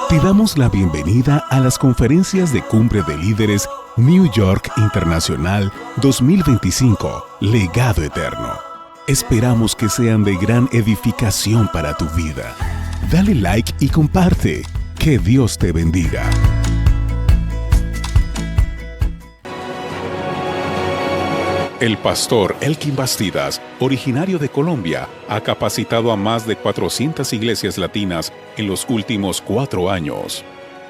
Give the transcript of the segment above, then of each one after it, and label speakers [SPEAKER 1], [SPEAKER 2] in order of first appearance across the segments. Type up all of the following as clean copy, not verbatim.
[SPEAKER 1] Te damos la bienvenida a las conferencias de Cumbre de Líderes New York Internacional 2025, Legado Eterno. Esperamos que sean de gran edificación para tu vida. Dale like y comparte. Que Dios te bendiga. El pastor Elkin Bastidas, originario de Colombia, ha capacitado a más de 400 iglesias latinas en los últimos 4 años.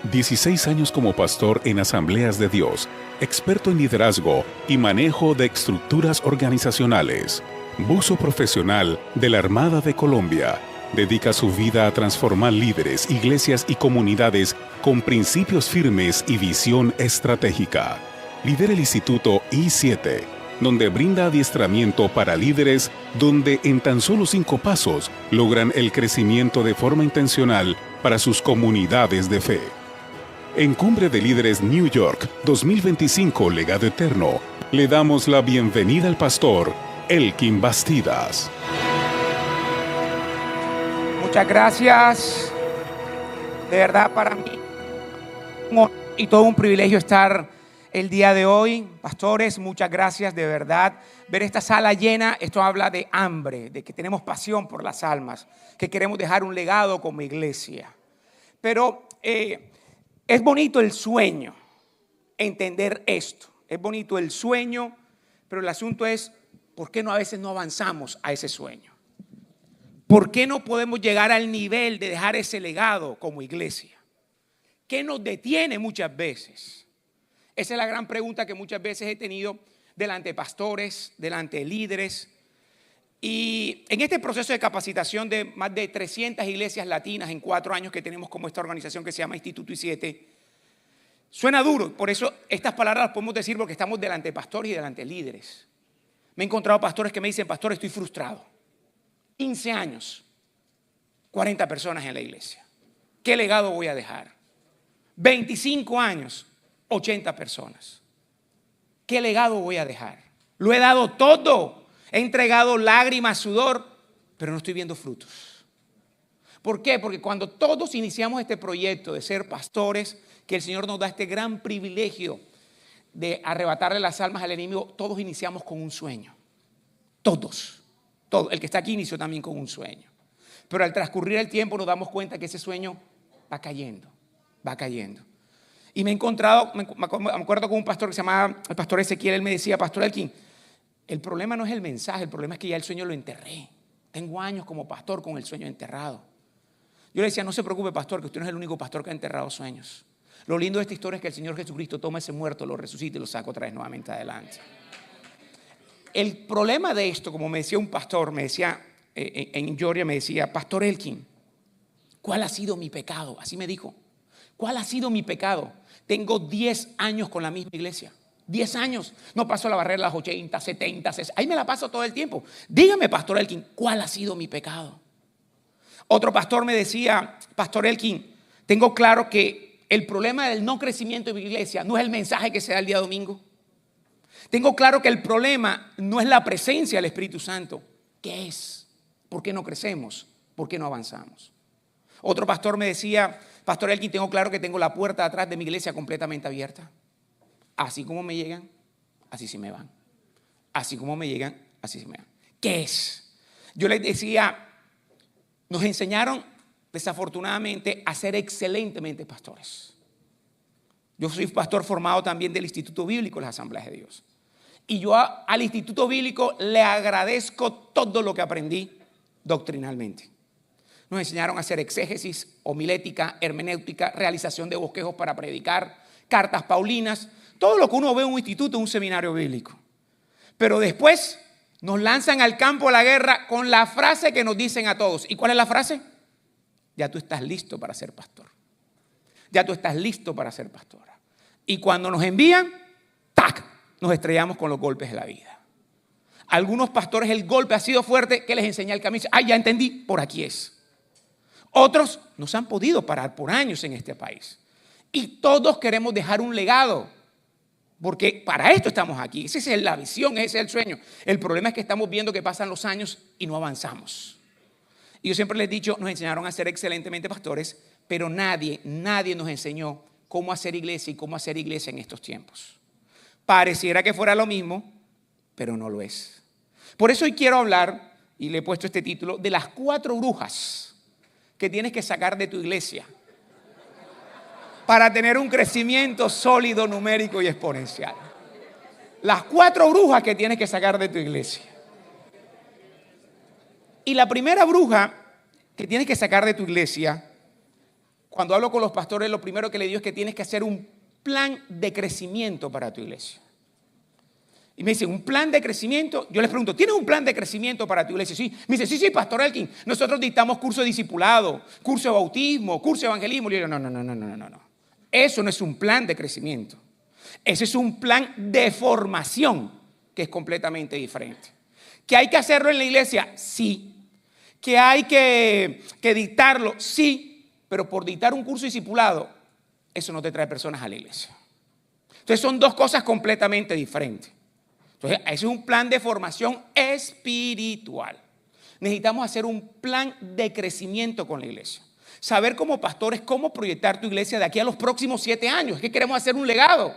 [SPEAKER 1] 16 años como pastor en Asambleas de Dios, experto en liderazgo y manejo de estructuras organizacionales. Buzo profesional de la Armada de Colombia. Dedica su vida a transformar líderes, iglesias y comunidades con principios firmes y visión estratégica. Lidera el Instituto I7, donde brinda adiestramiento para líderes, donde en tan solo 5 pasos logran el crecimiento de forma intencional para sus comunidades de fe. En Cumbre de Líderes New York 2025 Legado Eterno, le damos la bienvenida al pastor Elkin Bastidas.
[SPEAKER 2] Muchas gracias. De verdad, para mí y todo un privilegio estar el día de hoy. Pastores, muchas gracias, de verdad. Ver esta sala llena, esto habla de hambre, de que tenemos pasión por las almas, que queremos dejar un legado como iglesia. Pero es bonito el sueño, entender esto. Es bonito el sueño, pero el asunto es, ¿por qué a veces no avanzamos a ese sueño? ¿Por qué no podemos llegar al nivel de dejar ese legado como iglesia? ¿Qué nos detiene muchas veces? Esa es la gran pregunta que muchas veces he tenido delante de pastores, delante de líderes. Y en este proceso de capacitación de más de 300 iglesias latinas en 4 años que tenemos como esta organización que se llama Instituto I7, suena duro. Por eso estas palabras las podemos decir porque estamos delante de pastores y delante de líderes. Me he encontrado pastores que me dicen: pastor, estoy frustrado. 15 años, 40 personas en la iglesia. ¿Qué legado voy a dejar? 25 años, 80 personas. ¿Qué legado voy a dejar? Lo he dado todo. He entregado lágrimas, sudor, pero no estoy viendo frutos. ¿Por qué? Porque cuando todos iniciamos este proyecto de ser pastores, que el Señor nos da este gran privilegio de arrebatarle las almas al enemigo, todos iniciamos con un sueño. Todos. Todo. El que está aquí inició también con un sueño. Pero al transcurrir el tiempo nos damos cuenta que ese sueño va cayendo, va cayendo. Y me he encontrado, me acuerdo con un pastor que se llamaba el pastor Ezequiel. Él me decía: pastor Elkin, el problema no es el mensaje, el problema es que ya el sueño lo enterré. Tengo años como pastor con el sueño enterrado. Yo le decía: no se preocupe, pastor, que usted no es el único pastor que ha enterrado sueños. Lo lindo de esta historia es que el Señor Jesucristo toma ese muerto, lo resucita y lo saca otra vez nuevamente adelante. El problema de esto, como me decía un pastor, me decía en Georgia, me decía: pastor Elkin, ¿cuál ha sido mi pecado? Así me dijo. ¿Cuál ha sido mi pecado? Tengo 10 años con la misma iglesia. 10 años. No paso la barrera de las 80, 70, 60. Ahí me la paso todo el tiempo. Dígame, pastor Elkin, ¿cuál ha sido mi pecado? Otro pastor me decía: pastor Elkin, tengo claro que el problema del no crecimiento de mi iglesia no es el mensaje que se da el día domingo. Tengo claro que el problema no es la presencia del Espíritu Santo. ¿Qué es? ¿Por qué no crecemos? ¿Por qué no avanzamos? Otro pastor me decía: pastor Elkin, tengo claro que tengo la puerta de atrás de mi iglesia completamente abierta. Así como me llegan, así se me van. Así como me llegan, así se me van. ¿Qué es? Yo les decía, nos enseñaron desafortunadamente a ser excelentemente pastores. Yo soy pastor formado también del Instituto Bíblico de las Asambleas de Dios. Y yo al Instituto Bíblico le agradezco todo lo que aprendí doctrinalmente. Nos enseñaron a hacer exégesis, homilética, hermenéutica, realización de bosquejos para predicar, cartas paulinas, todo lo que uno ve en un instituto, en un seminario bíblico. Pero después nos lanzan al campo de la guerra con la frase que nos dicen a todos. ¿Y cuál es la frase? Ya tú estás listo para ser pastor. Ya tú estás listo para ser pastora. Y cuando nos envían, ¡tac!, nos estrellamos con los golpes de la vida. Algunos pastores el golpe ha sido fuerte, que les enseña el camino. ¡Ay, ya entendí! Por aquí es. Otros no se han podido parar por años en este país. Y todos queremos dejar un legado. Porque para esto estamos aquí. Esa es la visión, ese es el sueño. El problema es que estamos viendo que pasan los años y no avanzamos. Y yo siempre les he dicho, nos enseñaron a ser excelentemente pastores, pero nadie nos enseñó cómo hacer iglesia y cómo hacer iglesia en estos tiempos. Pareciera que fuera lo mismo, pero no lo es. Por eso hoy quiero hablar, y le he puesto este título, de las 4 brujas que tienes que sacar de tu iglesia para tener un crecimiento sólido, numérico y exponencial. Las 4 brujas que tienes que sacar de tu iglesia. Y la primera bruja que tienes que sacar de tu iglesia, cuando hablo con los pastores, lo primero que le digo es que tienes que hacer un plan de crecimiento para tu iglesia. Y me dicen, ¿un plan de crecimiento? Yo les pregunto, ¿tienes un plan de crecimiento para tu iglesia? Sí. Me dice, sí, Pastor Elkin, nosotros dictamos curso de discipulado, curso de bautismo, curso de evangelismo. Y yo digo, no. Eso no es un plan de crecimiento. Ese es un plan de formación que es completamente diferente. ¿Que hay que hacerlo en la iglesia? Sí. ¿Que hay que dictarlo? Sí. Pero por dictar un curso de discipulado, eso no te trae personas a la iglesia. Entonces son 2 cosas completamente diferentes. Entonces, ese es un plan de formación espiritual. Necesitamos hacer un plan de crecimiento con la iglesia. Saber como pastores cómo proyectar tu iglesia de aquí a los próximos 7 años. Es que queremos hacer un legado.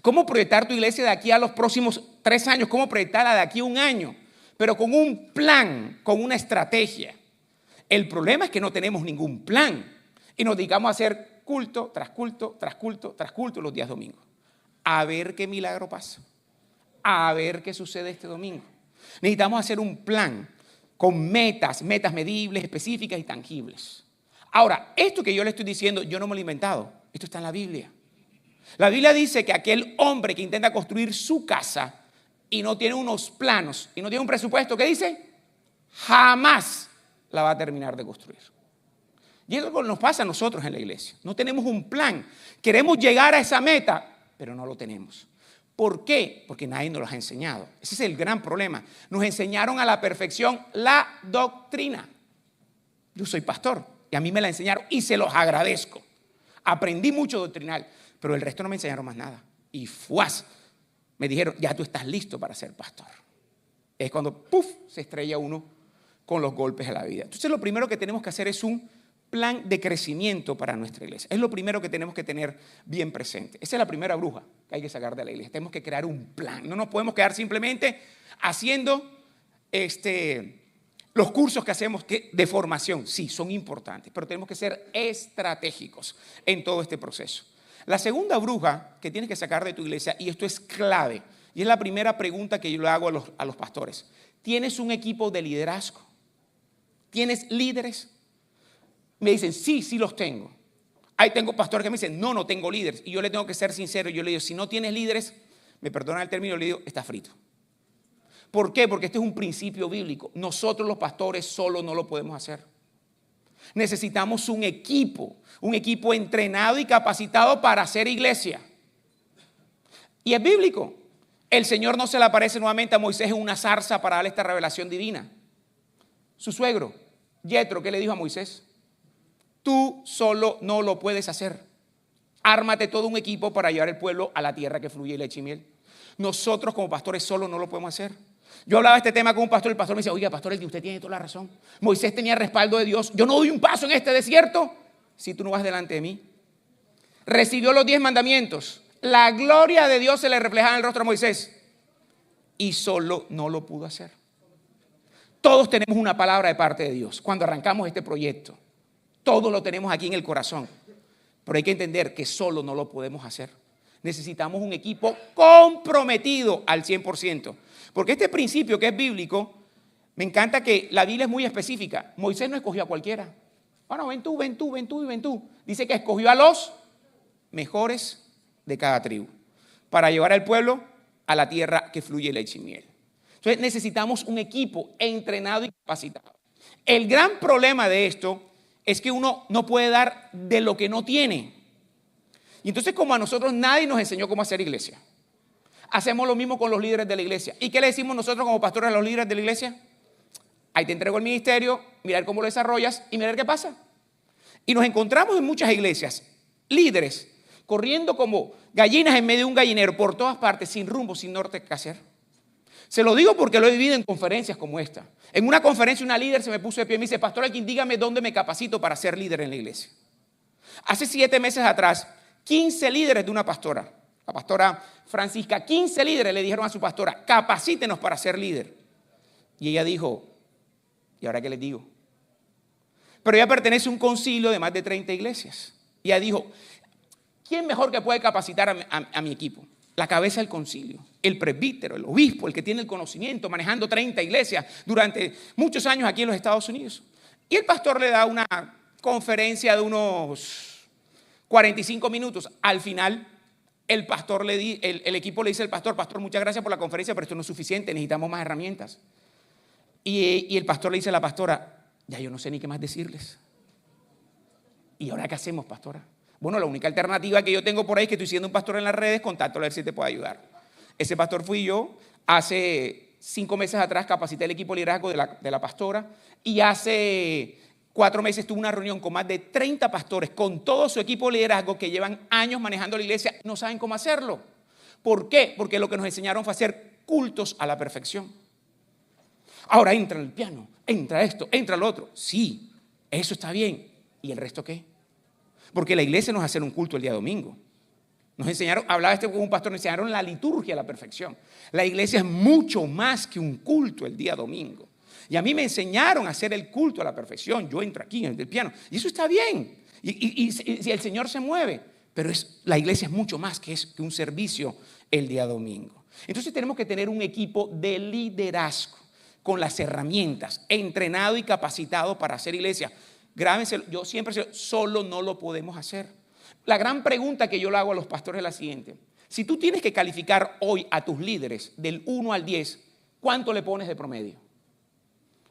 [SPEAKER 2] Cómo proyectar tu iglesia de aquí a los próximos 3 años. Cómo proyectarla de aquí a 1 año. Pero con un plan, con una estrategia. El problema es que no tenemos ningún plan. Y nos dedicamos a hacer culto tras culto, tras culto, tras culto los días domingos. A ver qué milagro pasa. A ver qué sucede este domingo. Necesitamos hacer un plan con metas medibles, específicas y tangibles. Ahora, esto que yo le estoy diciendo, yo no me lo he inventado. Esto está en la Biblia. La Biblia dice que aquel hombre que intenta construir su casa y no tiene unos planos y no tiene un presupuesto, ¿qué dice? Jamás la va a terminar de construir. Y eso nos pasa a nosotros en la iglesia. No tenemos un plan. Queremos llegar a esa meta, pero no lo tenemos. ¿Por qué? Porque nadie nos lo ha enseñado. Ese es el gran problema. Nos enseñaron a la perfección la doctrina. Yo soy pastor y a mí me la enseñaron y se los agradezco. Aprendí mucho doctrinal, pero el resto no me enseñaron más nada. Y ¡fuas! Me dijeron, ya tú estás listo para ser pastor. Es cuando ¡puf! Se estrella uno con los golpes de la vida. Entonces lo primero que tenemos que hacer es un plan de crecimiento para nuestra iglesia. Es lo primero que tenemos que tener bien presente. Esa es la primera bruja que hay que sacar de la iglesia. Tenemos que crear un plan. No nos podemos quedar simplemente haciendo los cursos que hacemos de formación. Sí, son importantes, pero tenemos que ser estratégicos en todo este proceso. La segunda bruja que tienes que sacar de tu iglesia, y esto es clave, y es la primera pregunta que yo le hago a los pastores. ¿Tienes un equipo de liderazgo? ¿Tienes líderes? Me dicen, sí los tengo. Ahí tengo pastores que me dicen, no tengo líderes. Y yo le tengo que ser sincero. Yo le digo, si no tienes líderes, me perdonan el término, le digo, está frito. ¿Por qué? Porque este es un principio bíblico. Nosotros los pastores solo no lo podemos hacer. Necesitamos un equipo entrenado y capacitado para hacer iglesia. Y es bíblico. El Señor no se le aparece nuevamente a Moisés en una zarza para darle esta revelación divina. Su suegro, Yetro, ¿qué le dijo a Moisés? Tú solo no lo puedes hacer. Ármate todo un equipo para llevar el pueblo a la tierra que fluye leche y miel. Nosotros como pastores solo no lo podemos hacer. Yo hablaba de este tema con un pastor y el pastor me decía, oiga, pastor, usted tiene toda la razón. Moisés tenía respaldo de Dios. Yo no doy un paso en este desierto si tú no vas delante de mí. Recibió los 10 mandamientos. La gloria de Dios se le reflejaba en el rostro de Moisés. Y solo no lo pudo hacer. Todos tenemos una palabra de parte de Dios cuando arrancamos este proyecto. Todos lo tenemos aquí en el corazón. Pero hay que entender que solo no lo podemos hacer. Necesitamos un equipo comprometido al 100%. Porque este principio que es bíblico, me encanta que la Biblia es muy específica. Moisés no escogió a cualquiera. Bueno, ven tú. Dice que escogió a los mejores de cada tribu para llevar al pueblo a la tierra que fluye leche y miel. Entonces necesitamos un equipo entrenado y capacitado. El gran problema de esto es que uno no puede dar de lo que no tiene. Y entonces, como a nosotros nadie nos enseñó cómo hacer iglesia, hacemos lo mismo con los líderes de la iglesia. ¿Y qué le decimos nosotros como pastores a los líderes de la iglesia? Ahí te entrego el ministerio, mirar cómo lo desarrollas y mirar qué pasa. Y nos encontramos en muchas iglesias, líderes, corriendo como gallinas en medio de un gallinero por todas partes, sin rumbo, sin norte que hacer. Se lo digo porque lo he vivido en conferencias como esta. En una conferencia una líder se me puso de pie y me dice, Pastor Elkin, dígame dónde me capacito para ser líder en la iglesia. Hace 7 meses atrás, 15 líderes de una pastora, la pastora Francisca, 15 líderes le dijeron a su pastora, capacítenos para ser líder. Y ella dijo, ¿y ahora qué les digo? Pero ella pertenece a un concilio de más de 30 iglesias. Y ella dijo, ¿quién mejor que puede capacitar a mi equipo? La cabeza del concilio, el presbítero, el obispo, el que tiene el conocimiento, manejando 30 iglesias durante muchos años aquí en los Estados Unidos. Y el pastor le da una conferencia de unos 45 minutos. Al final, el equipo le dice al pastor, muchas gracias por la conferencia, pero esto no es suficiente, necesitamos más herramientas. Y el pastor le dice a la pastora, ya yo no sé ni qué más decirles. ¿Y ahora qué hacemos, pastora? Bueno, la única alternativa que yo tengo por ahí es que estoy siendo un pastor en las redes, contáctalo a ver si te puede ayudar. Ese pastor fui yo. Hace 5 meses atrás capacité el equipo de liderazgo de la pastora y hace 4 meses tuve una reunión con más de 30 pastores con todo su equipo de liderazgo que llevan años manejando la iglesia y no saben cómo hacerlo. ¿Por qué? Porque lo que nos enseñaron fue hacer cultos a la perfección. Ahora entra el piano, entra esto, entra lo otro. Sí, eso está bien. ¿Y el resto qué? Porque la iglesia nos hace un culto el día domingo. Nos enseñaron, hablaba con un pastor, nos enseñaron la liturgia a la perfección. La iglesia es mucho más que un culto el día domingo. Y a mí me enseñaron a hacer el culto a la perfección. Yo entro aquí en el piano y eso está bien. Y el Señor se mueve. Pero la iglesia es mucho más que un servicio el día domingo. Entonces tenemos que tener un equipo de liderazgo con las herramientas, entrenado y capacitado para hacer iglesia. Grábense, yo siempre solo no lo podemos hacer. La gran pregunta que yo le hago a los pastores es la siguiente. Si tú tienes que calificar hoy a tus líderes del 1 al 10, ¿cuánto le pones de promedio?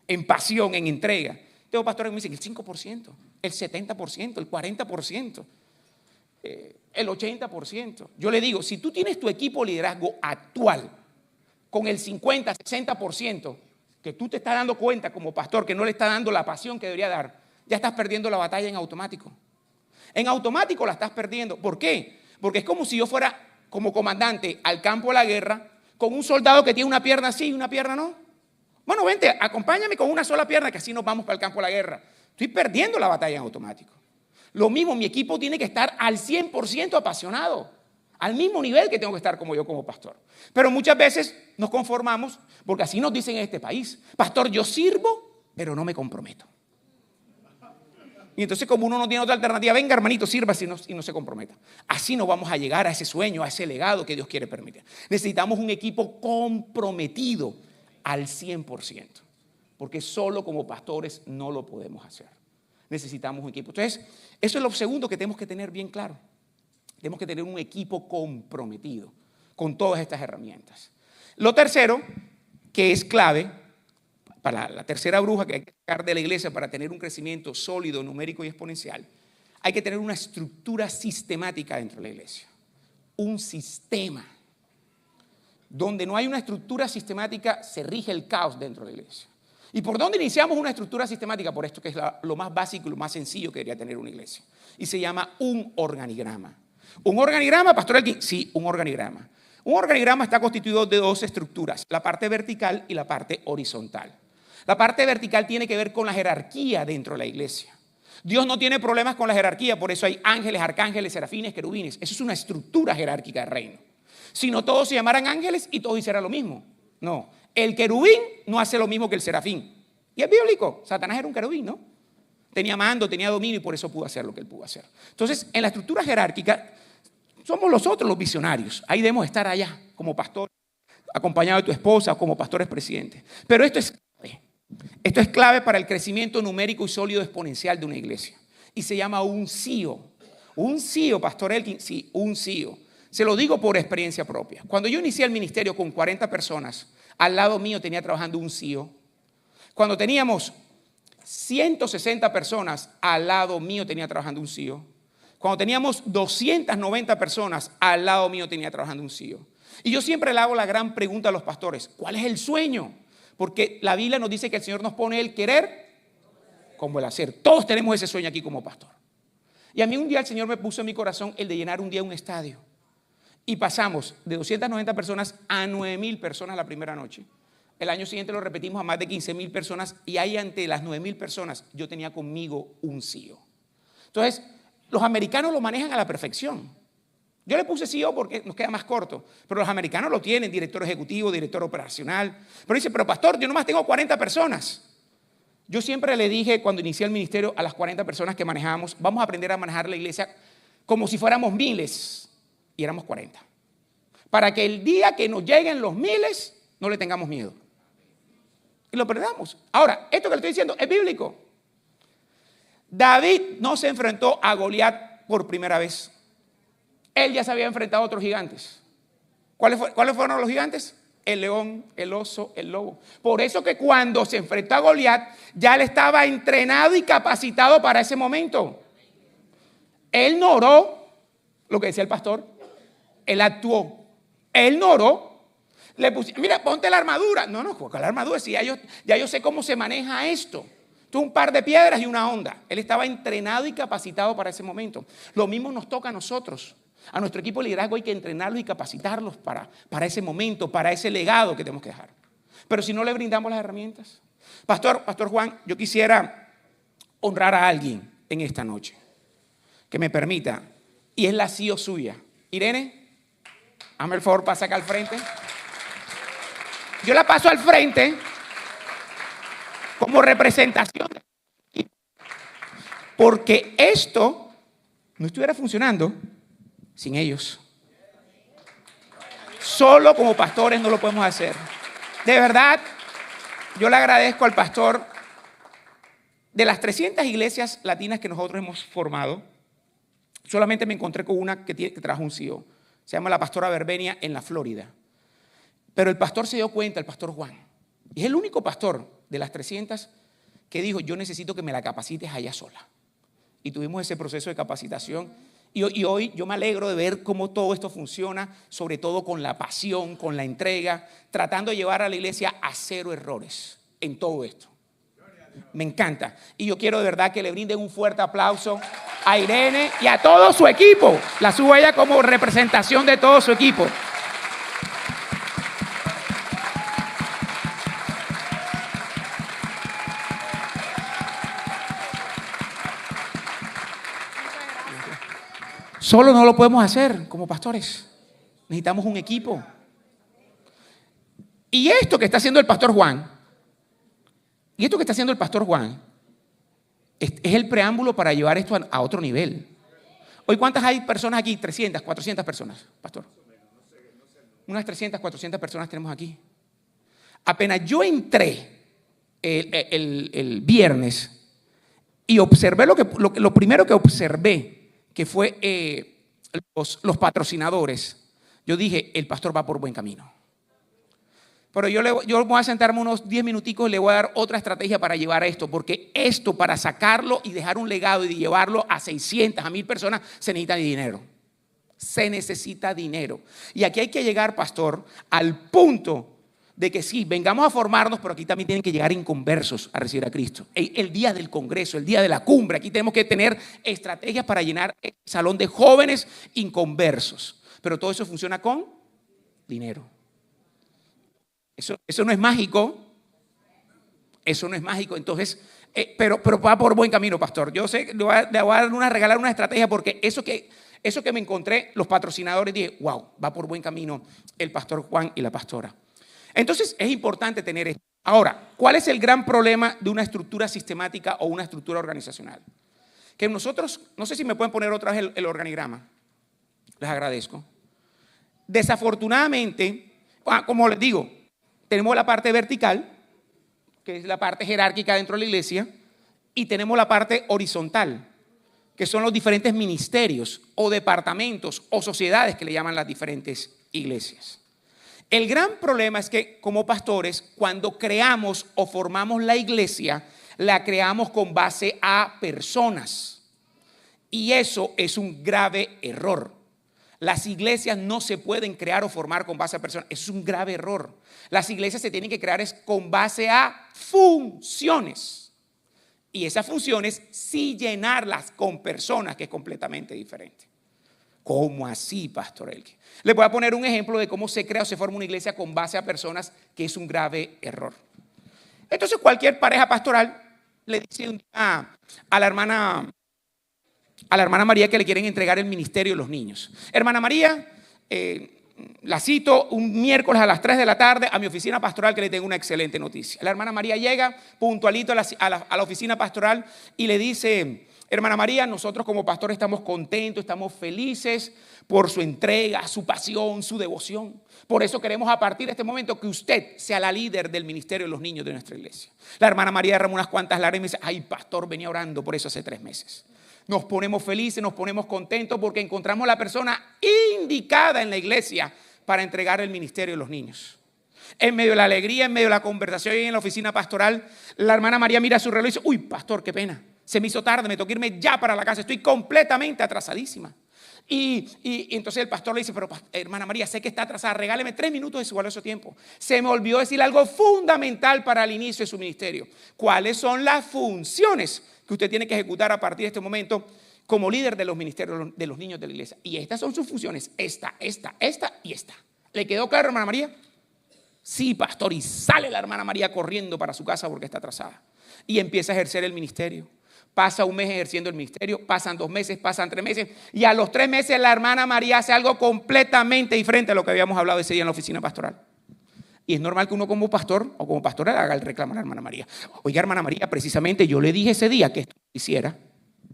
[SPEAKER 2] En pasión, en entrega. Tengo pastores que me dicen el 5%, el 70%, el 40%, el 80%. Yo le digo, si tú tienes tu equipo de liderazgo actual con el 50, 60%, que tú te estás dando cuenta como pastor que no le está dando la pasión que debería dar, ya estás perdiendo la batalla en automático. En automático la estás perdiendo. ¿Por qué? Porque es como si yo fuera como comandante al campo de la guerra con un soldado que tiene una pierna así y una pierna no. Bueno, vente, acompáñame con una sola pierna que así nos vamos para el campo de la guerra. Estoy perdiendo la batalla en automático. Lo mismo, mi equipo tiene que estar al 100% apasionado, al mismo nivel que tengo que estar como yo como pastor. Pero muchas veces nos conformamos porque así nos dicen en este país. Pastor, yo sirvo, pero no me comprometo. Y entonces como uno no tiene otra alternativa, venga hermanito, sirva y no se comprometa. Así no vamos a llegar a ese sueño, a ese legado que Dios quiere permitir. Necesitamos un equipo comprometido al 100%, porque solo como pastores no lo podemos hacer. Necesitamos un equipo. Entonces, eso es lo segundo que tenemos que tener bien claro. Tenemos que tener un equipo comprometido con todas estas herramientas. Lo tercero, que es clave, para la tercera bruja que hay que sacar de la iglesia para tener un crecimiento sólido, numérico y exponencial, hay que tener una estructura sistemática dentro de la iglesia. Un sistema. Donde no hay una estructura sistemática, se rige el caos dentro de la iglesia. ¿Y por dónde iniciamos una estructura sistemática? Por esto que es lo más básico y lo más sencillo que debería tener una iglesia. Y se llama un organigrama. ¿Un organigrama, Pastor Elkin? Sí, un organigrama. Un organigrama está constituido de 2 estructuras, la parte vertical y la parte horizontal. La parte vertical tiene que ver con la jerarquía dentro de la iglesia. Dios no tiene problemas con la jerarquía, por eso hay ángeles, arcángeles, serafines, querubines. Eso es una estructura jerárquica del reino. Si no todos se llamaran ángeles y todos hicieran lo mismo. No, el querubín no hace lo mismo que el serafín. Y es bíblico, Satanás era un querubín, ¿no? Tenía mando, tenía dominio y por eso pudo hacer lo que él pudo hacer. Entonces, en la estructura jerárquica, somos nosotros los visionarios. Ahí debemos estar allá como pastor, acompañado de tu esposa o como pastores presidentes. Pero esto es clave para el crecimiento numérico y sólido exponencial de una iglesia. Y se llama un CEO. Un CEO, Pastor Elkin, sí, un CEO. Se lo digo por experiencia propia. Cuando yo inicié el ministerio con 40 personas, al lado mío tenía trabajando un CEO. Cuando teníamos 160 personas, al lado mío tenía trabajando un CEO. Cuando teníamos 290 personas, al lado mío tenía trabajando un CEO. Y yo siempre le hago la gran pregunta a los pastores, ¿cuál es el sueño? Porque la Biblia nos dice que el Señor nos pone el querer como el hacer. Todos tenemos ese sueño aquí como pastor. Y a mí un día el Señor me puso en mi corazón el de llenar un día un estadio. Y pasamos de 290 personas a 9,000 personas la primera noche. El año siguiente lo repetimos a más de 15,000 personas y ahí ante las 9,000 personas yo tenía conmigo un CEO. Entonces, los americanos lo manejan a la perfección. Yo le puse CEO porque nos queda más corto, pero los americanos lo tienen, director ejecutivo, director operacional. Pero dice, pero pastor, yo nomás tengo 40 personas. Yo siempre le dije cuando inicié el ministerio a las 40 personas que manejábamos, vamos a aprender a manejar la iglesia como si fuéramos miles y éramos 40. Para que el día que nos lleguen los miles no le tengamos miedo. Y lo perdamos. Ahora, esto que le estoy diciendo es bíblico. David no se enfrentó a Goliat por primera vez. Él ya se había enfrentado a otros gigantes. ¿Cuáles fueron los gigantes? El león, el oso, el lobo. Por eso que cuando se enfrentó a Goliat, ya él estaba entrenado y capacitado para ese momento. Él no oró, lo que decía el pastor, él actuó. Él no oró. Le puse, mira, ponte la armadura. No, con la armadura, si ya yo sé cómo se maneja esto. Tú un par de piedras y una onda. Él estaba entrenado y capacitado para ese momento. Lo mismo nos toca a nosotros. A nuestro equipo de liderazgo hay que entrenarlos y capacitarlos para ese momento, para ese legado que tenemos que dejar. Pero si no le brindamos las herramientas. Pastor Juan, yo quisiera honrar a alguien en esta noche. Que me permita. Y es la CEO suya. Irene, hazme el favor, pasa acá al frente. Yo la paso al frente como representación. Porque esto no estuviera funcionando sin ellos. Solo como pastores no lo podemos hacer. De verdad, yo le agradezco al pastor. De las 300 iglesias latinas que nosotros hemos formado, solamente me encontré con una que trajo un CEO. Se llama la Pastora Verbenia en la Florida. Pero el pastor se dio cuenta, el pastor Juan. Y es el único pastor de las 300 que dijo, yo necesito que me la capacites allá sola. Y tuvimos ese proceso de capacitación. Y hoy yo me alegro de ver cómo todo esto funciona, sobre todo con la pasión, con la entrega, tratando de llevar a la iglesia a 0 errores en todo esto. Me encanta. Y yo quiero de verdad que le brinden un fuerte aplauso a Irene y a todo su equipo. La subo a ella como representación de todo su equipo. Solo no lo podemos hacer como pastores. Necesitamos un equipo. Y esto que está haciendo el pastor Juan, es el preámbulo para llevar esto a otro nivel. Hoy, ¿cuántas hay personas aquí? 300, 400 personas, pastor. Unas 300, 400 personas tenemos aquí. Apenas yo entré el viernes y observé lo primero que observé, que fue los patrocinadores. Yo dije, el pastor va por buen camino. Pero yo voy a sentarme unos 10 minuticos y le voy a dar otra estrategia para llevar esto, porque esto para sacarlo y dejar un legado y llevarlo a 600, a 1,000 personas, se necesita dinero. Se necesita dinero. Y aquí hay que llegar, pastor, al punto de que sí, vengamos a formarnos, pero aquí también tienen que llegar inconversos a recibir a Cristo. El día del congreso, el día de la cumbre, aquí tenemos que tener estrategias para llenar el salón de jóvenes inconversos. Pero todo eso funciona con dinero. Eso no es mágico. Eso no es mágico. Entonces, pero va por buen camino, pastor. Yo sé que le voy a regalar una estrategia porque eso que me encontré, los patrocinadores, dije, wow, va por buen camino el pastor Juan y la pastora. Entonces es importante tener esto. Ahora, ¿cuál es el gran problema de una estructura sistemática o una estructura organizacional? Que nosotros, no sé si me pueden poner otra vez el organigrama. Les agradezco. Desafortunadamente, como les digo, tenemos la parte vertical, que es la parte jerárquica dentro de la iglesia, y tenemos la parte horizontal, que son los diferentes ministerios o departamentos o sociedades que le llaman las diferentes iglesias. El gran problema es que como pastores, cuando creamos o formamos la iglesia, la creamos con base a personas. Y eso es un grave error. Las iglesias no se pueden crear o formar con base a personas. Eso es un grave error. Las iglesias se tienen que crear con base a funciones. Y esas funciones sí llenarlas con personas, que es completamente diferente. ¿Cómo así, Pastor Elkin? Les voy a poner un ejemplo de cómo se crea o se forma una iglesia con base a personas, que es un grave error. Entonces cualquier pareja pastoral le dice un día a la hermana María que le quieren entregar el ministerio de los niños. Hermana María, la cito un miércoles a las 3 de la tarde a mi oficina pastoral, que le tengo una excelente noticia. La hermana María llega puntualito a la oficina pastoral y le dice: hermana María, nosotros como pastores estamos contentos, estamos felices por su entrega, su pasión, su devoción. Por eso queremos a partir de este momento que usted sea la líder del ministerio de los niños de nuestra iglesia. La hermana María derramó unas cuantas lágrimas y dice: ay, pastor, venía orando por eso hace 3 meses. Nos ponemos felices, nos ponemos contentos porque encontramos la persona indicada en la iglesia para entregar el ministerio de los niños. En medio de la alegría, en medio de la conversación en la oficina pastoral, la hermana María mira su reloj y dice: uy, pastor, qué pena, se me hizo tarde, me tengo que irme ya para la casa, estoy completamente atrasadísima. Y entonces el pastor le dice: pero hermana María, sé que está atrasada, regáleme 3 minutos de su valioso tiempo. Se me olvidó decir algo fundamental para el inicio de su ministerio. ¿Cuáles son las funciones que usted tiene que ejecutar a partir de este momento como líder de los ministerios de los niños de la iglesia? Y estas son sus funciones: esta y esta. ¿Le quedó claro, hermana María? Sí, pastor. Y sale la hermana María corriendo para su casa porque está atrasada y empieza a ejercer el ministerio. Pasa 1 mes ejerciendo el ministerio, pasan 2 meses, pasan 3 meses, y a los 3 meses la hermana María hace algo completamente diferente a lo que habíamos hablado ese día en la oficina pastoral. Y es normal que uno como pastor o como pastora le haga el reclamo a la hermana María: oiga, hermana María, precisamente yo le dije ese día que esto hiciera.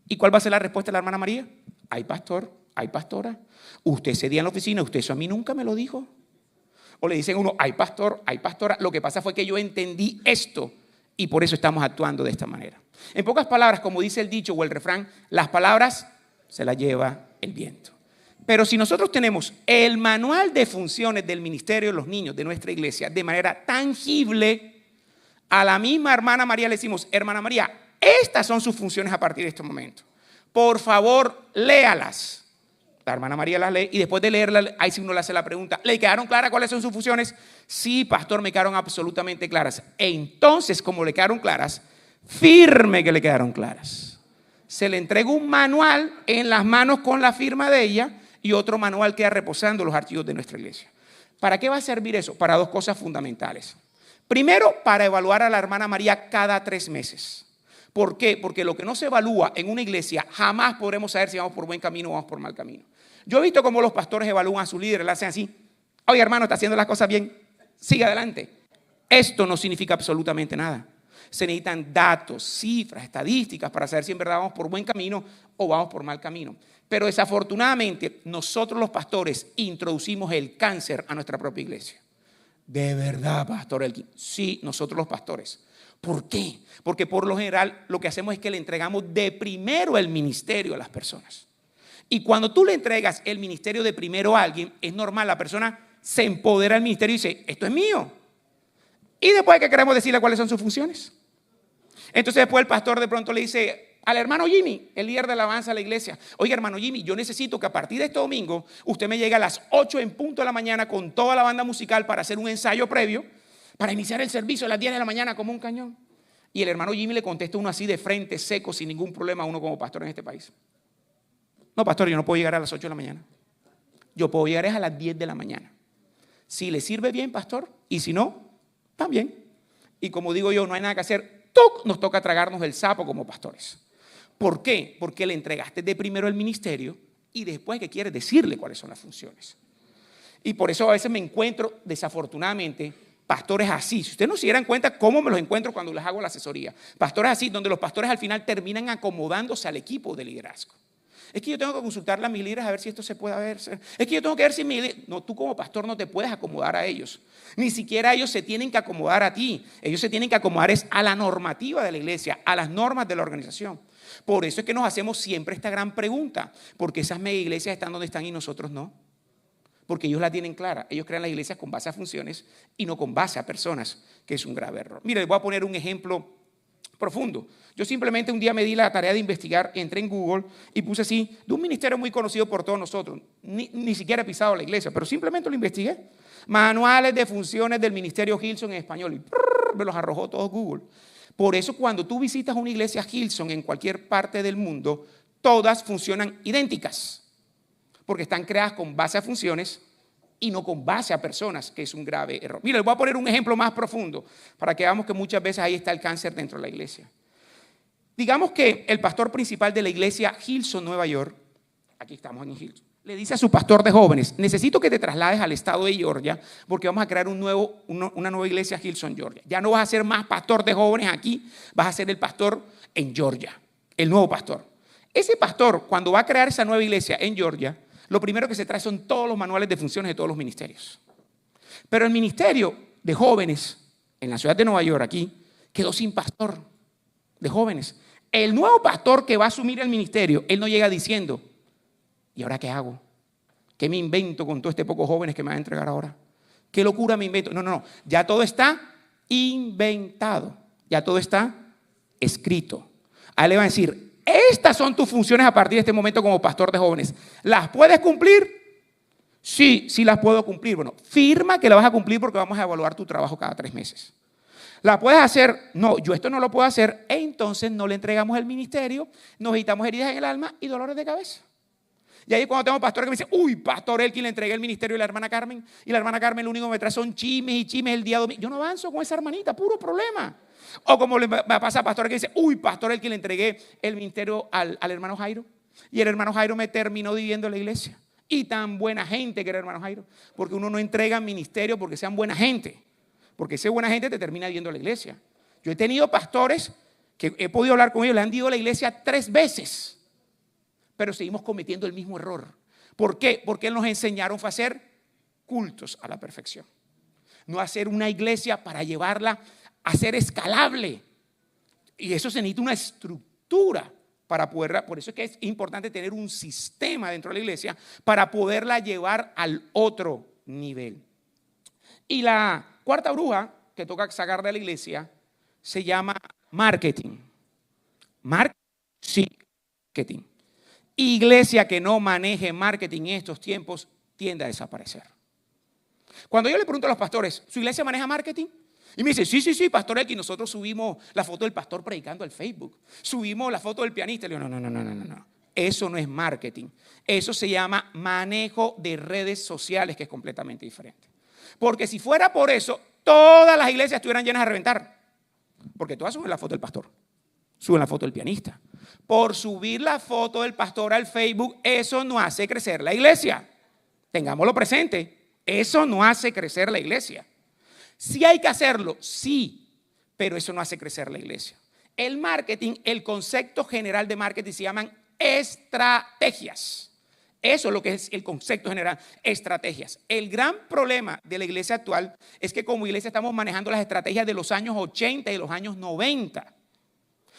[SPEAKER 2] ¿Y cuál va a ser la respuesta de la hermana María? Ay, pastor, ay, pastora, usted ese día en la oficina, usted eso a mí nunca me lo dijo. O le dicen a uno: ay, pastor, ay, pastora, lo que pasa fue que yo entendí esto y por eso estamos actuando de esta manera. En pocas palabras, como dice el dicho o el refrán, las palabras se las lleva el viento. Pero si nosotros tenemos el manual de funciones del ministerio de los niños de nuestra iglesia de manera tangible, a la misma hermana María le decimos: hermana María, estas son sus funciones a partir de este momento. Por favor, léalas. La hermana María las lee y después de leerlas, ahí sí uno le hace la pregunta: ¿le quedaron claras cuáles son sus funciones? Sí, pastor, me quedaron absolutamente claras. Entonces, como le quedaron claras, firme que le quedaron claras. Se le entrega un manual en las manos con la firma de ella y otro manual queda reposando en los archivos de nuestra iglesia. ¿Para qué va a servir eso? Para 2 cosas fundamentales. Primero, para evaluar a la hermana María cada 3 meses. ¿Por qué? Porque lo que no se evalúa en una iglesia, jamás podremos saber si vamos por buen camino o vamos por mal camino. Yo he visto cómo los pastores evalúan a sus líderes, le hacen así: oye, hermano, está haciendo las cosas bien, sigue adelante. Esto no significa absolutamente nada. Se necesitan datos, cifras, estadísticas para saber si en verdad vamos por buen camino o vamos por mal camino. Pero desafortunadamente nosotros los pastores introducimos el cáncer a nuestra propia iglesia. ¿De verdad, pastor Elkin? Sí, nosotros los pastores. ¿Por qué? Porque por lo general lo que hacemos es que le entregamos de primero el ministerio a las personas. Y cuando tú le entregas el ministerio de primero a alguien, es normal, la persona se empodera del ministerio y dice: esto es mío. Y después, ¿qué queremos decirle cuáles son sus funciones? Entonces después el pastor de pronto le dice al hermano Jimmy, el líder de alabanza de la iglesia: oye, hermano Jimmy, yo necesito que a partir de este domingo usted me llegue a las 8 en punto de la mañana con toda la banda musical para hacer un ensayo previo para iniciar el servicio a las 10 de la mañana como un cañón. Y el hermano Jimmy le contesta uno así de frente, seco, sin ningún problema, a uno como pastor en este país: no, pastor, yo no puedo llegar a las 8 de la mañana. Yo puedo llegar a las 10 de la mañana. Si le sirve bien, pastor, y si no, también. Y como digo yo, no hay nada que hacer. Nos toca tragarnos el sapo como pastores. ¿Por qué? Porque le entregaste de primero el ministerio y después que quieres decirle cuáles son las funciones. Y por eso a veces me encuentro, desafortunadamente, pastores así. Si ustedes no se dieran cuenta cómo me los encuentro cuando les hago la asesoría. Pastores así, donde los pastores al final terminan acomodándose al equipo de liderazgo. Es que yo tengo que consultarle a mis líderes a ver si esto se puede ver. Es que yo tengo que ver si no, tú como pastor no te puedes acomodar a ellos. Ni siquiera ellos se tienen que acomodar a ti. Ellos se tienen que acomodar a la normativa de la iglesia, a las normas de la organización. Por eso es que nos hacemos siempre esta gran pregunta: ¿por qué esas mega iglesias están donde están y nosotros no? Porque ellos la tienen clara. Ellos crean las iglesias con base a funciones y no con base a personas, que es un grave error. Mire, les voy a poner un ejemplo profundo. Yo simplemente un día me di la tarea de investigar, entré en Google y puse así, de un ministerio muy conocido por todos nosotros, ni siquiera he pisado la iglesia, pero simplemente lo investigué: manuales de funciones del ministerio Hillsong en español, y me los arrojó todo Google. Por eso cuando tú visitas una iglesia Hillsong en cualquier parte del mundo, todas funcionan idénticas. porque están creadas con base a funciones y no con base a personas, que es un grave error. Mira, les voy a poner un ejemplo más profundo para que veamos que muchas veces ahí está el cáncer dentro de la iglesia. Digamos que el pastor principal de la iglesia Hillsong, Nueva York, aquí estamos en Hillsong, le dice a su pastor de jóvenes: necesito que te traslades al estado de Georgia porque vamos a crear una nueva iglesia Hillsong, Georgia. Ya no vas a ser más pastor de jóvenes aquí, vas a ser el pastor en Georgia, el nuevo pastor. Ese pastor, cuando va a crear esa nueva iglesia en Georgia, lo primero que se trae son todos los manuales de funciones de todos los ministerios. Pero el ministerio de jóvenes en la ciudad de Nueva York, aquí, quedó sin pastor de jóvenes. El nuevo pastor que va a asumir el ministerio, él no llega diciendo: ¿y ahora qué hago? ¿Qué me invento con todo este poco jóvenes que me van a entregar ahora? ¿Qué locura me invento? No. Ya todo está inventado. Ya todo está escrito. A él le va a decir: estas son tus funciones a partir de este momento como pastor de jóvenes. ¿Las puedes cumplir? Sí las puedo cumplir. Bueno, firma que la vas a cumplir porque vamos a evaluar tu trabajo cada 3 meses. ¿La puedes hacer? No, yo esto no lo puedo hacer. Entonces no le entregamos el ministerio, nos evitamos heridas en el alma y dolores de cabeza. Y ahí cuando tengo pastores que me dicen: uy, pastor Elkin, le entregué el ministerio a la hermana Carmen, y la hermana Carmen lo único que me trae son chismes y chismes el día domingo. Yo no avanzo con esa hermanita, puro problema. O como le pasa a pastores que dicen: uy, pastor Elkin, le entregué el ministerio al hermano Jairo, y el hermano Jairo me terminó dividiendo la iglesia. Y tan buena gente que era el hermano Jairo, porque uno no entrega ministerio porque sean buena gente, porque esa buena gente te termina dividiendo la iglesia. Yo he tenido pastores que he podido hablar con ellos, le han dividido la iglesia 3 veces. Pero seguimos cometiendo el mismo error. ¿Por qué? Porque nos enseñaron a hacer cultos a la perfección. No hacer una iglesia para llevarla a ser escalable. Y eso se necesita una estructura para poderla. Por eso es que es importante tener un sistema dentro de la iglesia para poderla llevar al otro nivel. Y la cuarta bruja que toca sacar de la iglesia se llama marketing. Marketing. Iglesia que no maneje marketing en estos tiempos tiende a desaparecer. Cuando yo le pregunto a los pastores: ¿su iglesia maneja marketing? Y me dice: sí, pastor X, nosotros subimos la foto del pastor predicando al Facebook, subimos la foto del pianista. Le digo: no. Eso no es marketing. Eso se llama manejo de redes sociales, que es completamente diferente. Porque si fuera por eso, todas las iglesias estuvieran llenas a reventar. Porque todas suben la foto del pastor, suben la foto del pianista. Por subir la foto del pastor al Facebook, eso no hace crecer la iglesia. Tengámoslo presente, eso no hace crecer la iglesia. Sí hay que hacerlo, sí, pero eso no hace crecer la iglesia. El marketing, el concepto general de marketing se llaman estrategias. Eso es lo que es el concepto general, estrategias. El gran problema de la iglesia actual es que como iglesia estamos manejando las estrategias de los años 80 y los años 90.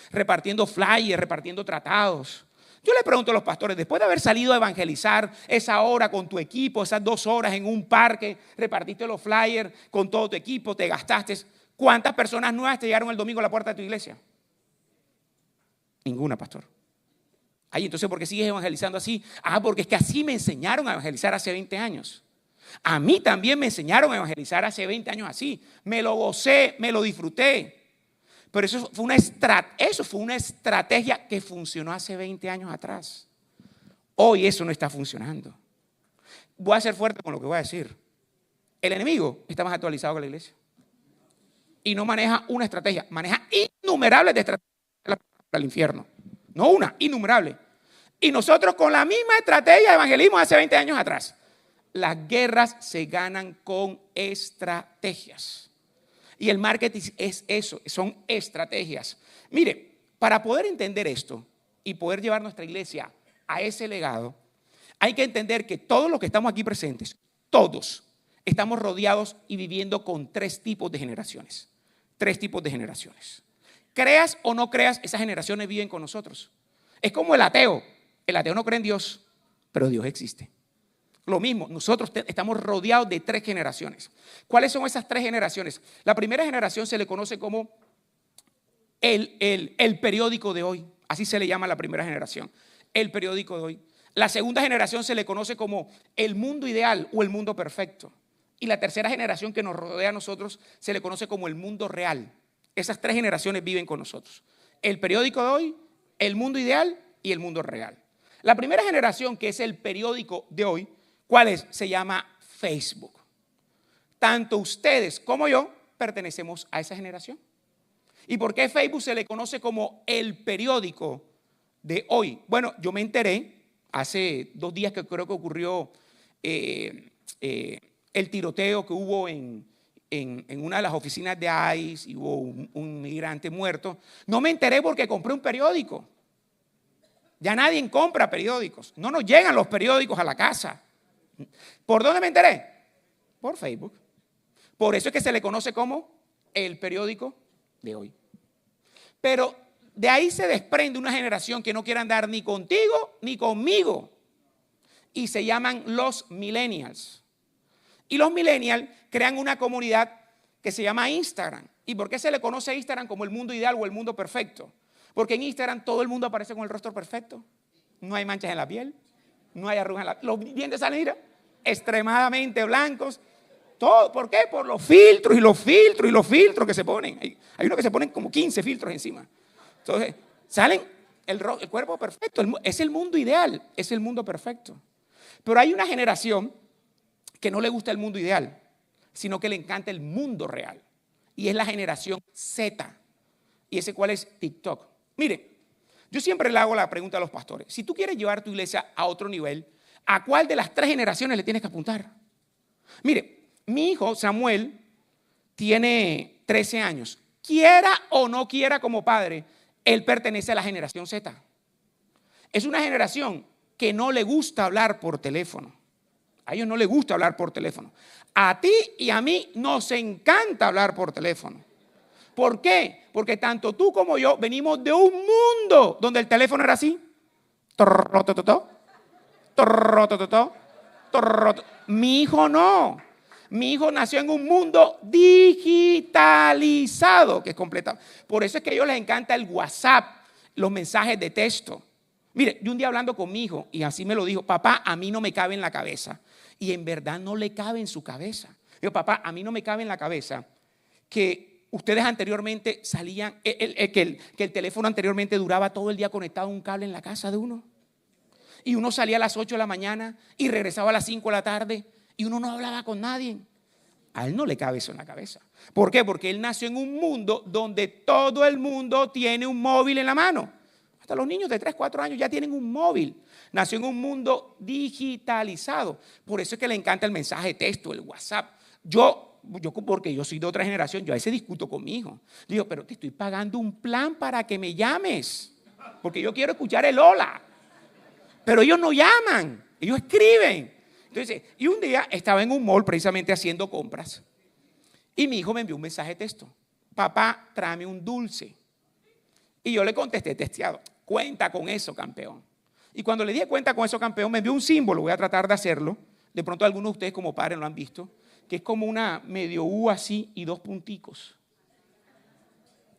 [SPEAKER 2] Repartiendo flyers, repartiendo tratados. Yo le pregunto a los pastores: después de haber salido a evangelizar esa hora con tu equipo, esas 2 horas en un parque, repartiste los flyers con todo tu equipo, te gastaste, ¿cuántas personas nuevas te llegaron el domingo a la puerta de tu iglesia? Ninguna, pastor. Ay, entonces, ¿por qué sigues evangelizando así? Porque es que así me enseñaron a evangelizar hace 20 años. A mí también me enseñaron a evangelizar hace 20 años así. Me lo gocé, me lo disfruté. Pero eso fue una estrategia que funcionó hace 20 años atrás. Hoy eso no está funcionando. Voy a ser fuerte con lo que voy a decir. El enemigo está más actualizado que la iglesia. Y no maneja una estrategia, maneja innumerables de estrategias para el infierno. No una, innumerable. Y nosotros con la misma estrategia de evangelismo hace 20 años atrás. Las guerras se ganan con estrategias. Y el marketing es eso, son estrategias. Mire, para poder entender esto y poder llevar nuestra iglesia a ese legado, hay que entender que todos los que estamos aquí presentes, todos, estamos rodeados y viviendo con 3 tipos de generaciones. 3 tipos de generaciones. Creas o no creas, esas generaciones viven con nosotros. Es como el ateo. El ateo no cree en Dios, pero Dios existe. Lo mismo, nosotros estamos rodeados de 3 generaciones. ¿Cuáles son esas 3 generaciones? La primera generación se le conoce como el periódico de hoy. Así se le llama a la primera generación, el periódico de hoy. La segunda generación se le conoce como el mundo ideal o el mundo perfecto. Y la tercera generación que nos rodea a nosotros se le conoce como el mundo real. Esas 3 generaciones viven con nosotros. El periódico de hoy, el mundo ideal y el mundo real. La primera generación, que es el periódico de hoy, ¿cuál es? Se llama Facebook. Tanto ustedes como yo pertenecemos a esa generación. ¿Y por qué Facebook se le conoce como el periódico de hoy? Bueno, yo me enteré hace 2 días que creo que ocurrió el tiroteo que hubo en una de las oficinas de ICE y hubo un migrante muerto. No me enteré porque compré un periódico. Ya nadie compra periódicos. No nos llegan los periódicos a la casa. ¿Por dónde me enteré? Por Facebook. Por eso es que se le conoce como el periódico de hoy. Pero de ahí se desprende una generación que no quiere andar ni contigo ni conmigo. Y se llaman los millennials. Y los millennials crean una comunidad que se llama Instagram. ¿Y por qué se le conoce a Instagram como el mundo ideal o el mundo perfecto? Porque en Instagram todo el mundo aparece con el rostro perfecto. No hay manchas en la piel, no hay arrugas en la piel. Los dientes salen, mira, extremadamente blancos. Todo, ¿por qué? Por los filtros y los filtros y los filtros que se ponen. Hay unos que se ponen como 15 filtros encima. Entonces, salen el cuerpo perfecto. Es el mundo ideal, es el mundo perfecto. Pero hay una generación que no le gusta el mundo ideal, sino que le encanta el mundo real. Y es la generación Z. ¿Y ese cuál es? TikTok. Mire, yo siempre le hago la pregunta a los pastores. Si tú quieres llevar tu iglesia a otro nivel, ¿a cuál de las 3 generaciones le tienes que apuntar? Mire, mi hijo Samuel tiene 13 años. Quiera o no quiera como padre, él pertenece a la generación Z. Es una generación que no le gusta hablar por teléfono. A ellos no les gusta hablar por teléfono. A ti y a mí nos encanta hablar por teléfono. ¿Por qué? Porque tanto tú como yo venimos de un mundo donde el teléfono era así. Mi hijo no. Mi hijo nació en un mundo digitalizado, que es completo. Por eso es que a ellos les encanta el WhatsApp, los mensajes de texto. Mire, yo un día hablando con mi hijo, y así me lo dijo: papá, a mí no me cabe en la cabeza. Y en verdad no le cabe en su cabeza. Digo: papá, a mí no me cabe en la cabeza que ustedes anteriormente salían, que el teléfono anteriormente duraba todo el día conectado a un cable en la casa de uno. Y uno salía a las 8 de la mañana y regresaba a las 5 de la tarde y uno no hablaba con nadie. A él no le cabe eso en la cabeza. ¿Por qué? Porque él nació en un mundo donde todo el mundo tiene un móvil en la mano. Hasta los niños de 3, 4 años ya tienen un móvil. Nació en un mundo digitalizado. Por eso es que le encanta el mensaje de texto, el WhatsApp. Yo porque yo soy de otra generación, yo a veces discuto con mi hijo. Digo: pero te estoy pagando un plan para que me llames, porque yo quiero escuchar el hola. Pero ellos no llaman, ellos escriben. Entonces, y un día estaba en un mall precisamente haciendo compras y mi hijo me envió un mensaje de texto: papá, tráeme un dulce. Y yo le contesté texteado: cuenta con eso, campeón. Y cuando le dije cuenta con eso, campeón, me envió un símbolo. Voy a tratar de hacerlo. De pronto algunos de ustedes como padres lo han visto, que es como una medio U así y 2 punticos.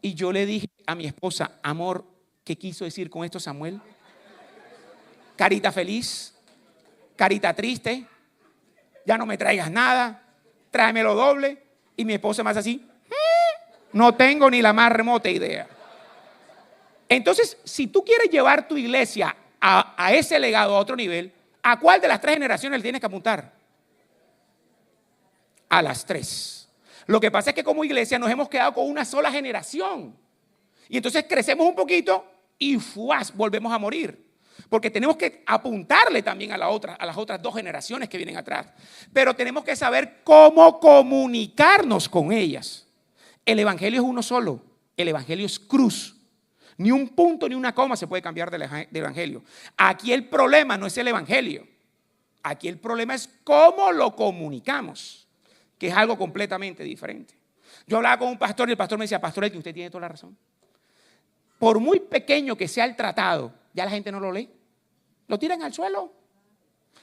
[SPEAKER 2] Y yo le dije a mi esposa: amor, ¿qué quiso decir con esto Samuel? Carita feliz, carita triste, ya no me traigas nada, tráemelo doble. Y mi esposa más así: no tengo ni la más remota idea. Entonces, si tú quieres llevar tu iglesia a ese legado, a otro nivel, ¿a cuál de las 3 generaciones le tienes que apuntar? A las 3. Lo que pasa es que como iglesia nos hemos quedado con una sola generación. Y entonces crecemos un poquito y ¡fuas!, volvemos a morir. Porque tenemos que apuntarle también a las otras 2 generaciones que vienen atrás. Pero tenemos que saber cómo comunicarnos con ellas. El evangelio es uno solo. El evangelio es cruz. Ni un punto ni una coma se puede cambiar del evangelio. Aquí el problema no es el evangelio. Aquí el problema es cómo lo comunicamos, que es algo completamente diferente. Yo hablaba con un pastor y el pastor me decía: pastor, que usted tiene toda la razón. Por muy pequeño que sea el tratado, ya la gente no lo lee. Lo tiran al suelo.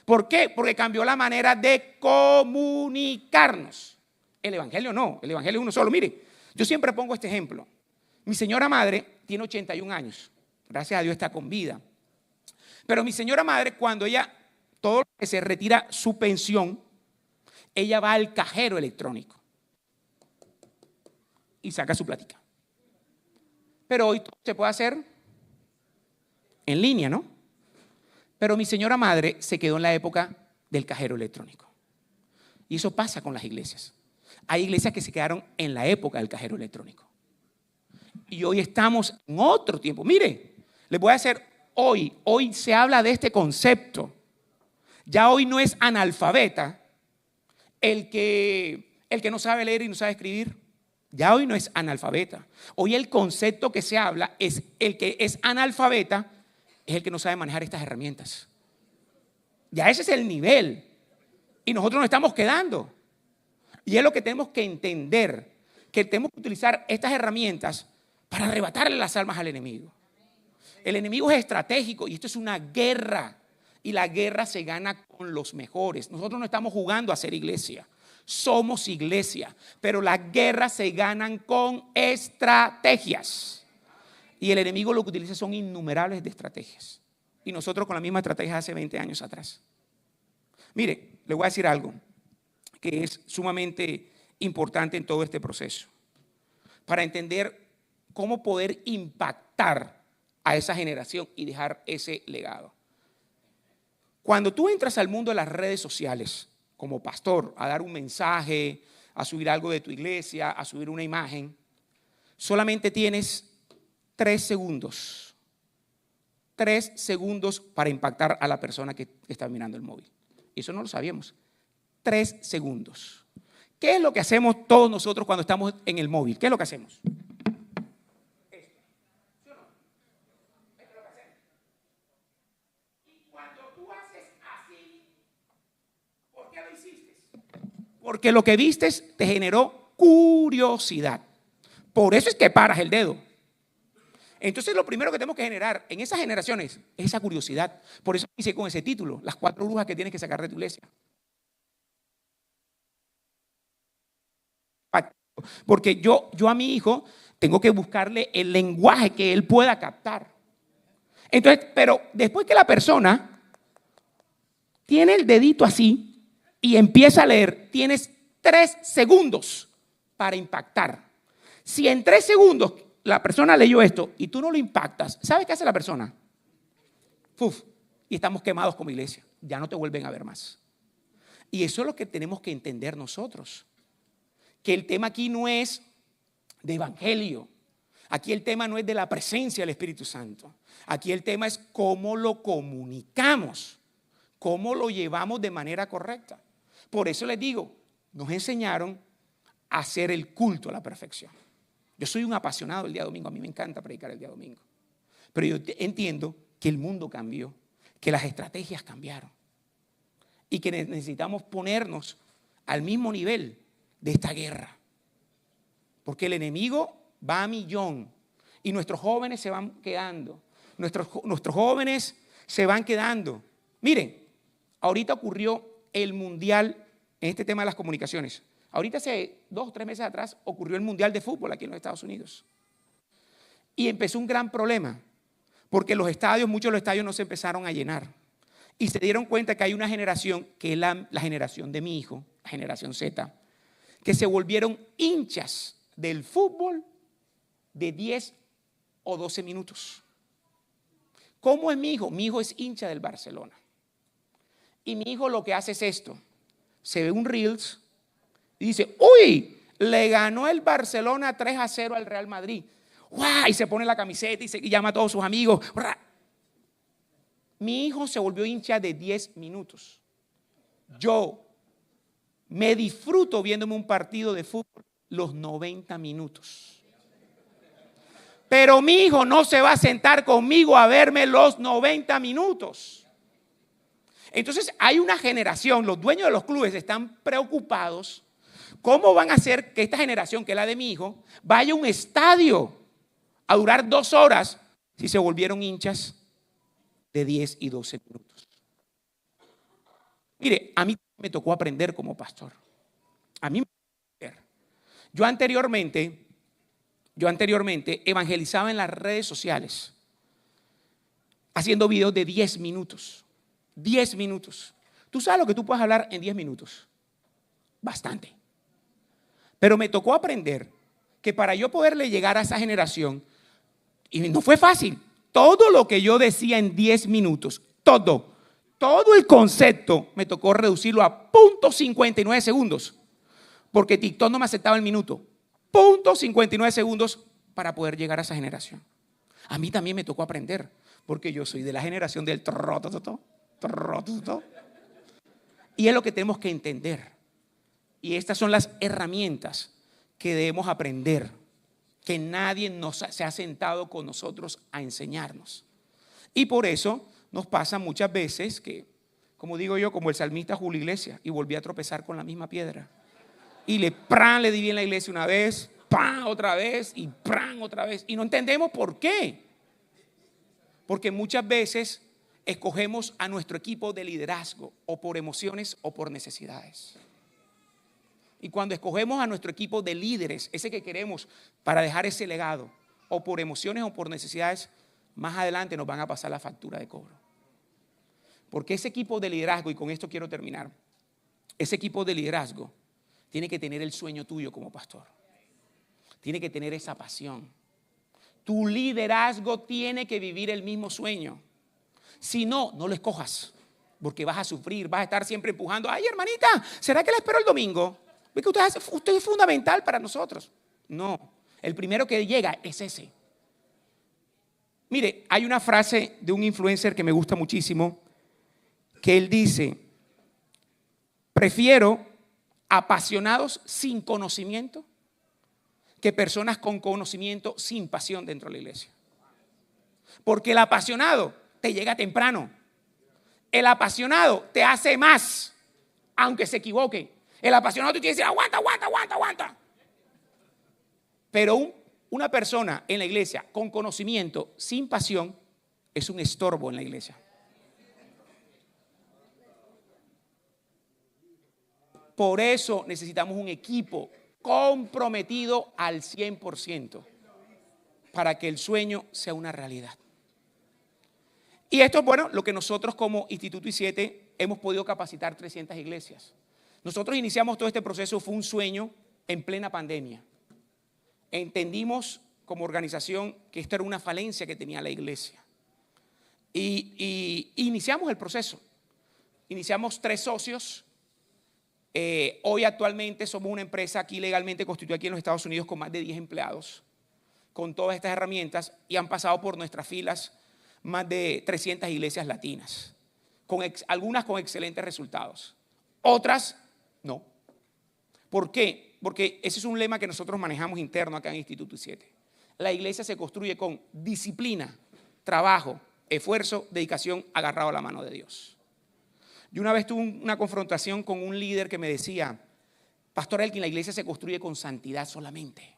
[SPEAKER 2] ¿Por qué? Porque cambió la manera de comunicarnos. El evangelio no, el evangelio es uno solo. Mire, yo siempre pongo este ejemplo. Mi señora madre tiene 81 años. Gracias a Dios está con vida. Pero mi señora madre, cuando ella, todo lo que se retira su pensión, ella va al cajero electrónico y saca su plática. Pero hoy todo se puede hacer en línea, ¿no? Pero mi señora madre se quedó en la época del cajero electrónico. Y eso pasa con las iglesias. Hay iglesias que se quedaron en la época del cajero electrónico. Y hoy estamos en otro tiempo. Mire, les voy a hacer hoy se habla de este concepto. Ya hoy no es analfabeta el que no sabe leer y no sabe escribir. Ya hoy no es analfabeta. Hoy el concepto que se habla es el que es analfabeta, es el que no sabe manejar estas herramientas. Ya ese es el nivel. Y nosotros nos estamos quedando. Y es lo que tenemos que entender, que tenemos que utilizar estas herramientas para arrebatarle las almas al enemigo. El enemigo es estratégico y esto es una guerra. Y la guerra se gana con los mejores. Nosotros no estamos jugando a ser iglesia. Somos iglesia. Pero las guerras se ganan con estrategias. Y el enemigo lo que utiliza son innumerables de estrategias. Y nosotros con la misma estrategia hace 20 años atrás. Mire, le voy a decir algo que es sumamente importante en todo este proceso. Para entender cómo poder impactar a esa generación y dejar ese legado. Cuando tú entras al mundo de las redes sociales como pastor, a dar un mensaje, a subir algo de tu iglesia, a subir una imagen, solamente tienes 3 segundos. 3 segundos para impactar a la persona que está mirando el móvil. Y eso no lo sabíamos. 3 segundos. ¿Qué es lo que hacemos todos nosotros cuando estamos en el móvil? ¿Qué es lo que hacemos? Porque lo que vistes te generó curiosidad. Por eso es que paras el dedo. Entonces lo primero que tenemos que generar en esas generaciones es esa curiosidad. Por eso hice con ese título, las 4 brujas que tienes que sacar de tu iglesia. Porque yo a mi hijo tengo que buscarle el lenguaje que él pueda captar. Entonces, pero después que la persona tiene el dedito así y empieza a leer, tienes 3 segundos para impactar. Si en 3 segundos la persona leyó esto y tú no lo impactas, ¿sabes qué hace la persona? Y estamos quemados como iglesia. Ya no te vuelven a ver más. Y eso es lo que tenemos que entender nosotros. Que el tema aquí no es de evangelio. Aquí el tema no es de la presencia del Espíritu Santo. Aquí el tema es cómo lo comunicamos, cómo lo llevamos de manera correcta. Por eso les digo, nos enseñaron a hacer el culto a la perfección. Yo soy un apasionado del día domingo, a mí me encanta predicar el día domingo. Pero yo entiendo que el mundo cambió, que las estrategias cambiaron y que necesitamos ponernos al mismo nivel de esta guerra. Porque el enemigo va a millón y nuestros jóvenes se van quedando. Nuestros jóvenes se van quedando. Miren, ahorita ocurrió el mundial en este tema de las comunicaciones. Ahorita hace 2 o 3 meses atrás ocurrió el mundial de fútbol aquí en los Estados Unidos. Y empezó un gran problema, porque muchos de los estadios no se empezaron a llenar. Y se dieron cuenta que hay una generación, que es la generación de mi hijo, la generación Z, que se volvieron hinchas del fútbol de 10 o 12 minutos. ¿Cómo es mi hijo? Mi hijo es hincha del Barcelona. Y mi hijo lo que hace es esto. Se ve un Reels y dice, ¡uy! Le ganó el Barcelona 3-0 al Real Madrid. ¡Guau! Y se pone la camiseta y llama a todos sus amigos. ¡Guau! Mi hijo se volvió hincha de 10 minutos. Yo me disfruto viéndome un partido de fútbol los 90 minutos. Pero mi hijo no se va a sentar conmigo a verme los 90 minutos. Entonces hay una generación, los dueños de los clubes están preocupados. ¿Cómo van a hacer que esta generación, que es la de mi hijo, vaya a un estadio a durar 2 horas si se volvieron hinchas de 10 y 12 minutos? Mire, a mí me tocó aprender como pastor. A mí me tocó aprender. Yo anteriormente evangelizaba en las redes sociales haciendo videos de 10 minutos. 10 minutos. ¿Tú sabes lo que tú puedes hablar en 10 minutos? Bastante. Pero me tocó aprender que para yo poderle llegar a esa generación, y no fue fácil, todo lo que yo decía en 10 minutos, todo el concepto me tocó reducirlo a 0.59 segundos, porque TikTok no me aceptaba el minuto. 0.59 segundos para poder llegar a esa generación. A mí también me tocó aprender, porque yo soy de la generación del trotototo. Y es lo que tenemos que entender. Y estas son las herramientas que debemos aprender, que nadie se ha sentado con nosotros a enseñarnos. Y por eso nos pasa muchas veces que, como digo yo, como el salmista Julio Iglesias, y volví a tropezar con la misma piedra. Y le di bien la iglesia una vez, ¡pam! Otra vez, y ¡pam! Otra vez. Y no entendemos por qué. Porque muchas veces escogemos a nuestro equipo de liderazgo o por emociones o por necesidades. Y cuando escogemos a nuestro equipo de líderes, ese que queremos para dejar ese legado, o por emociones o por necesidades, más adelante nos van a pasar la factura de cobro. Porque ese equipo de liderazgo, y con esto quiero terminar, ese equipo de liderazgo tiene que tener el sueño tuyo como pastor. Tiene que tener esa pasión. Tu liderazgo tiene que vivir el mismo sueño. Si no, no lo escojas, porque vas a sufrir, vas a estar siempre empujando. Ay, hermanita, ¿será que la espero el domingo? Porque usted es fundamental para nosotros. No, el primero que llega es ese. Mire, hay una frase de un influencer que me gusta muchísimo, que él dice: prefiero apasionados sin conocimiento que personas con conocimiento sin pasión dentro de la iglesia. Porque el apasionado te llega temprano. El apasionado te hace más, aunque se equivoque. El apasionado te tiene que decir: aguanta. Pero una persona en la iglesia con conocimiento sin pasión es un estorbo en la iglesia. Por eso necesitamos un equipo comprometido al 100% para que el sueño sea una realidad. Y esto es, bueno, lo que nosotros como Instituto I7 hemos podido capacitar 300 iglesias. Nosotros iniciamos todo este proceso, fue un sueño en plena pandemia. Entendimos como organización que esto era una falencia que tenía la iglesia. Y iniciamos el proceso. Iniciamos 3 socios. Hoy actualmente somos una empresa aquí legalmente constituida aquí en los Estados Unidos con más de 10 empleados, con todas estas herramientas, y han pasado por nuestras filas más de 300 iglesias latinas, algunas con excelentes resultados, otras no. ¿Por qué? Porque ese es un lema que nosotros manejamos interno acá en Instituto I7. La iglesia se construye con disciplina, trabajo, esfuerzo, dedicación, agarrado a la mano de Dios. Yo una vez tuve una confrontación con un líder que me decía: Pastor Elkin, la iglesia se construye con santidad solamente.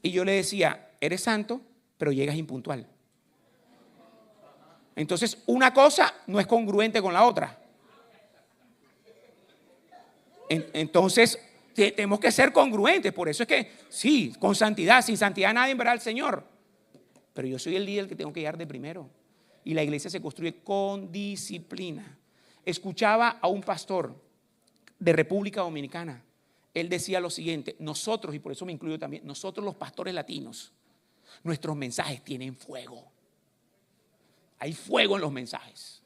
[SPEAKER 2] Y yo le decía: eres santo, pero llegas impuntual. Entonces, una cosa no es congruente con la otra. Entonces, tenemos que ser congruentes. Por eso es que, sí, con santidad, sin santidad nadie verá al Señor. Pero yo soy el líder que tengo que llegar de primero. Y la iglesia se construye con disciplina. Escuchaba a un pastor de República Dominicana. Él decía lo siguiente: nosotros, y por eso me incluyo también, nosotros los pastores latinos, nuestros mensajes tienen fuego. Hay fuego en los mensajes.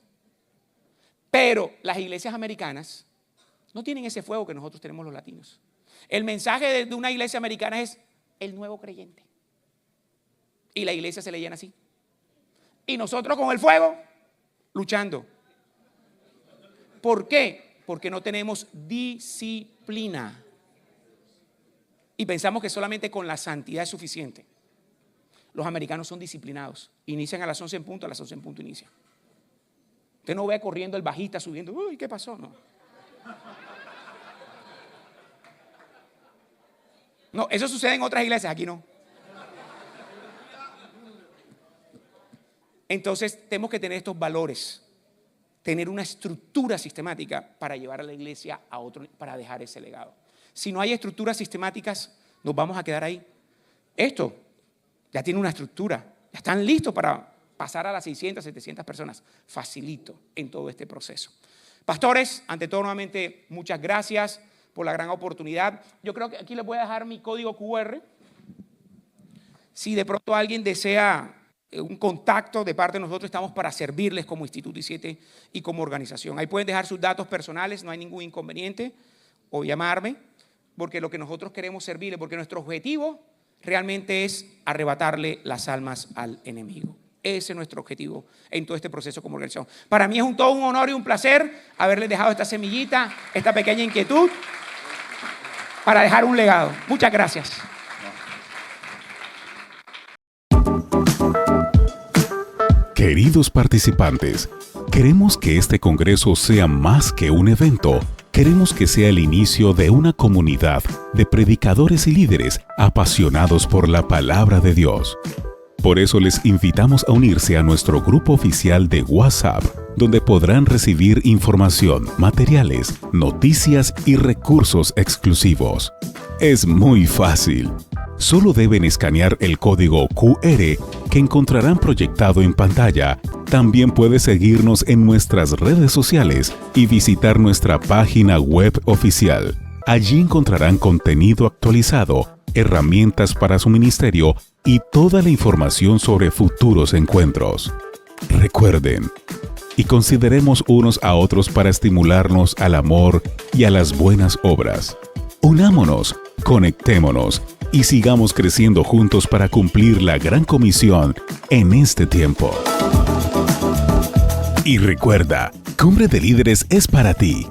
[SPEAKER 2] Pero las iglesias americanas no tienen ese fuego que nosotros tenemos los latinos. El mensaje de una iglesia americana es el nuevo creyente. Y la iglesia se le llena así. Y nosotros con el fuego, luchando. ¿Por qué? Porque no tenemos disciplina. Y pensamos que solamente con la santidad es suficiente. Los americanos son disciplinados. Inician a las 11 en punto, a las 11 en punto inician. Usted no ve corriendo el bajista subiendo. Uy, ¿qué pasó? No. No, eso sucede en otras iglesias, aquí no. Entonces tenemos que tener estos valores, tener una estructura sistemática para llevar a la iglesia a otro, para dejar ese legado. Si no hay estructuras sistemáticas, nos vamos a quedar ahí. Esto ya tiene una estructura, ya están listos para pasar a las 600, 700 personas. Facilito en todo este proceso. Pastores, ante todo nuevamente muchas gracias por la gran oportunidad. Yo creo que aquí les voy a dejar mi código QR. Si de pronto alguien desea un contacto de parte de nosotros, estamos para servirles como Instituto I7 y como organización. Ahí pueden dejar sus datos personales, no hay ningún inconveniente, o llamarme, porque lo que nosotros queremos servirle, porque nuestro objetivo realmente es arrebatarle las almas al enemigo. Ese es nuestro objetivo en todo este proceso como organización. Para mí es todo un honor y un placer haberles dejado esta semillita, esta pequeña inquietud, para dejar un legado. Muchas gracias.
[SPEAKER 1] Queridos participantes, queremos que este congreso sea más que un evento. Queremos que sea el inicio de una comunidad de predicadores y líderes apasionados por la palabra de Dios. Por eso les invitamos a unirse a nuestro grupo oficial de WhatsApp, donde podrán recibir información, materiales, noticias y recursos exclusivos. Es muy fácil. Solo deben escanear el código QR que encontrarán proyectado en pantalla. También puede seguirnos en nuestras redes sociales y visitar nuestra página web oficial. Allí encontrarán contenido actualizado, herramientas para su ministerio y toda la información sobre futuros encuentros. Recuerden, y consideremos unos a otros para estimularnos al amor y a las buenas obras. Unámonos, conectémonos y sigamos creciendo juntos para cumplir la gran comisión en este tiempo. Y recuerda, Cumbre de Líderes es para ti.